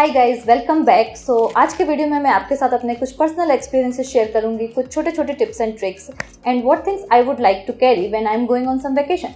Hi guys, welcome back. आज के video में मैं आपके साथ अपने कुछ पर्सनल एक्सपीरियंसेस शेयर करूंगी, कुछ छोटे छोटे tips and tricks and what things I would like to carry when I am going on some vacation.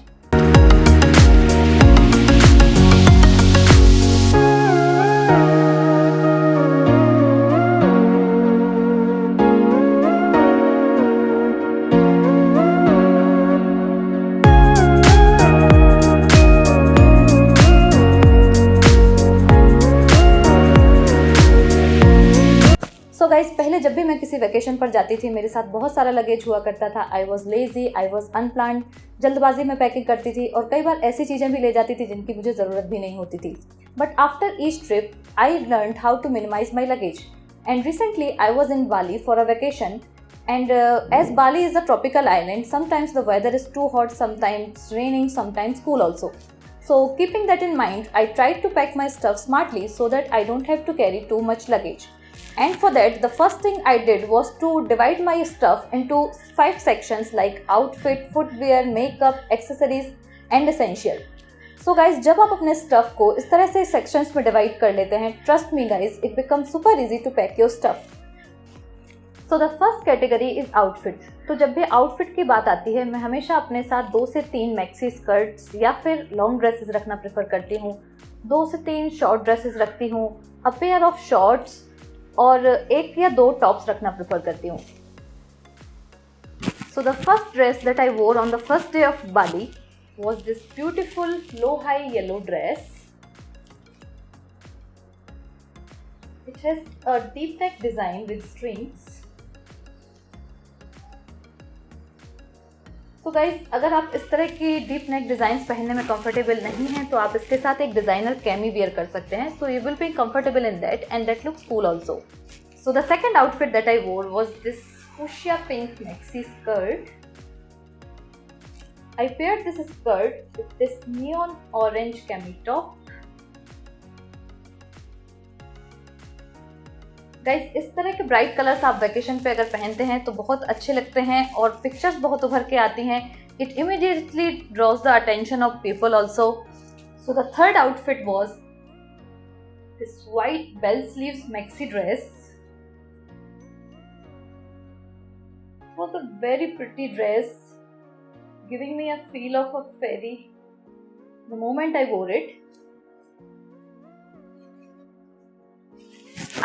So guys, पहले जब भी मैं किसी वेकेशन पर जाती थी मेरे साथ बहुत सारा लगेज हुआ करता था। I was lazy, I was unplanned, जल्दबाजी में पैकिंग करती थी और कई बार ऐसी चीज़ें भी ले जाती थी जिनकी मुझे ज़रूरत भी नहीं होती थी। But after each trip I learn how to minimise my luggage and recently I was in Bali for a vacation and as Bali is a tropical island, sometimes the weather is too hot, sometimes raining, sometimes cool also. So keeping that in mind, I tried to pack my stuff smartly so that I don't have to carry too much luggage. And for that, the first thing I did was to divide my stuff into 5 sections like outfit, footwear, makeup, accessories and essential. So guys, जब आप अपने stuff को इस तरह से sections में divide कर लेते हैं, trust me guys, it becomes super easy to pack your stuff. So the first category is outfit. तो जब भी आउटफिट की बात आती है, मैं हमेशा अपने साथ 2 से 3 मैक्सी स्कर्ट्स या फिर लॉन्ग ड्रेसेस रखना प्रेफर करती हूँ। 2 से 3 शॉर्ट ड्रेसेस रखती हूँ, अ पेयर ऑफ शॉर्ट्स और 1 या 2 टॉप्स रखना प्रेफर करती हूँ। So the first dress that I wore on the first day of Bali was this beautiful low high yellow dress. It has a deep neck design with strings. तो guys, अगर आप इस तरह की deep neck designs पहनने में comfortable नहीं हैं तो आप इसके साथ एक डिज़ाइनर कैमी वियर कर सकते हैं. So you will be comfortable in that and that looks cool also. So the second outfit that I wore was this fuchsia pink maxi skirt. I paired this skirt with this neon orange cami top. Guys, इस तरह के bright colours आप vacation पे अगर पहनते हैं तो बहुत अच्छे लगते हैं और पिक्चर्स बहुत उभर के आती हैं. It immediately draws the attention of people also. So the third outfit was this white bell sleeves maxi dress. It was a very pretty dress, giving me a feel of a fairy the moment I wore it.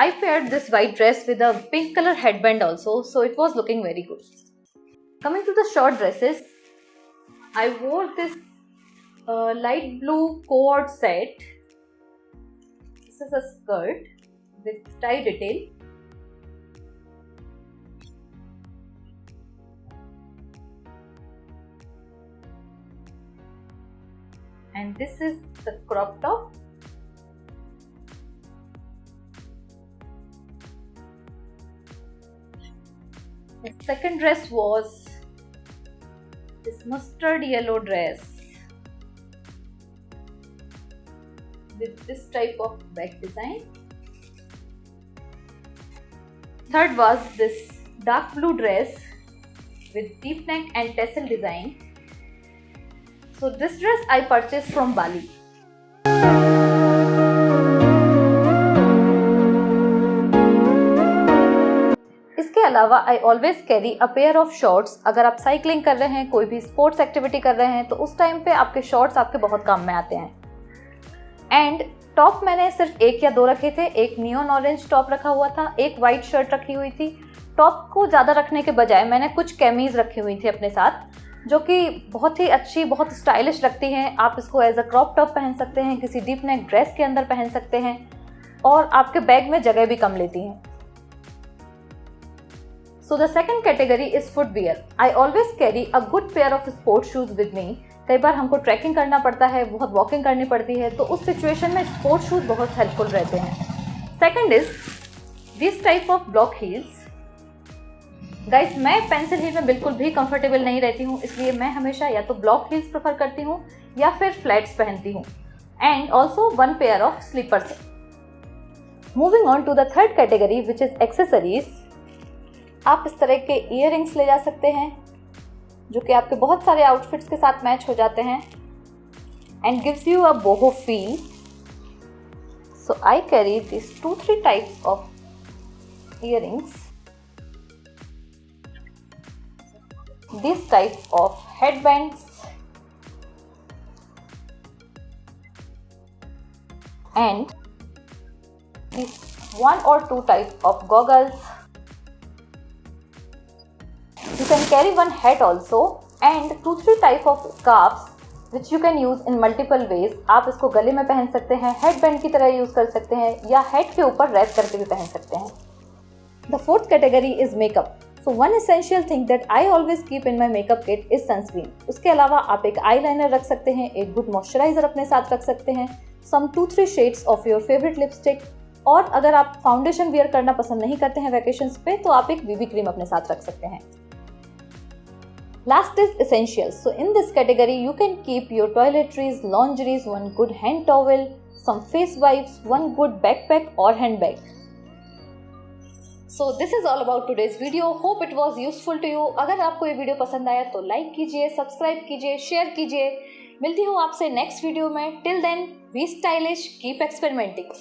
I paired this white dress with a pink color headband also, so it was looking very good. Coming to the short dresses, I wore this light blue cord set. This is a skirt with tie detail. And this is the crop top. The second dress was this mustard yellow dress with this type of back design. Third was this dark blue dress with deep neck and tassel design. So this dress I purchased from Bali. इसके अलावा I always carry a pair of shorts. अगर आप cycling कर रहे हैं, कोई भी sports activity कर रहे हैं तो उस टाइम पे आपके शॉर्ट्स आपके बहुत काम में आते हैं. एंड टॉप मैंने सिर्फ 1 या 2 रखे थे. एक नियॉन ऑरेंज टॉप रखा हुआ था, एक वाइट शर्ट रखी हुई थी. टॉप को ज़्यादा रखने के बजाय मैंने कुछ कैमीज रखी हुई थी अपने साथ, जो कि बहुत ही अच्छी, बहुत स्टाइलिश लगती हैं. आप इसको एज अ क्रॉप टॉप पहन सकते हैं, किसी डीप नेक ड्रेस के अंदर पहन सकते हैं और आपके बैग में जगह भी कम लेती हैं. So the second category is footwear. I always carry a good pair of sports shoes with me. कई बार हमको ट्रैकिंग करना पड़ता है, बहुत वॉकिंग करनी पड़ती है, तो उस सिचुएशन में स्पोर्ट्स शूज़ बहुत हेल्पफुल रहते हैं. Second is this type of block heels. Guys, मैं पेंसिल हील में बिल्कुल भी कंफर्टेबल नहीं रहती हूँ, इसलिए मैं हमेशा या तो ब्लॉक हील्स प्रेफर करती हूँ या फिर फ्लैट्स पहनती हूँ. And also 1 pair of slippers. Moving on to the third category which is accessories. आप इस तरह के ईयररिंग्स ले जा सकते हैं जो कि आपके बहुत सारे आउटफिट्स के साथ मैच हो जाते हैं and gives you a boho feel. So I carry these 2-3 types of earrings, these types of headbands, and these 1 or 2 types of goggles. You can carry one hat also and 2-3 type of scarves which you can use in multiple ways. आप इसको गले में पहन सकते हैं, headband की तरह use कर सकते हैं या हेड के ऊपर रैप करके भी पहन सकते हैं. The fourth category is makeup. So one essential thing that I always keep in my makeup kit is sunscreen. उसके अलावा आप एक eyeliner रख सकते हैं, एक good moisturizer अपने साथ रख सकते हैं, some 2-3 shades of your favorite lipstick, और अगर आप फाउंडेशन वियर करना पसंद नहीं करते हैं वैकेशंस पे तो आप एक BB क्रीम अपने साथ रख सकते हैं. Last is essentials. So in this category, you can keep your toiletries, lingeries, one good hand towel, some face wipes, one good backpack or handbag. So this is all about today's video. Hope it was useful to you. अगर आपको ये video पसंद आया तो like कीजिए, subscribe कीजिए, share कीजिए. मिलती हूँ आपसे नेक्स्ट वीडियो में. Till then, be stylish, keep experimenting.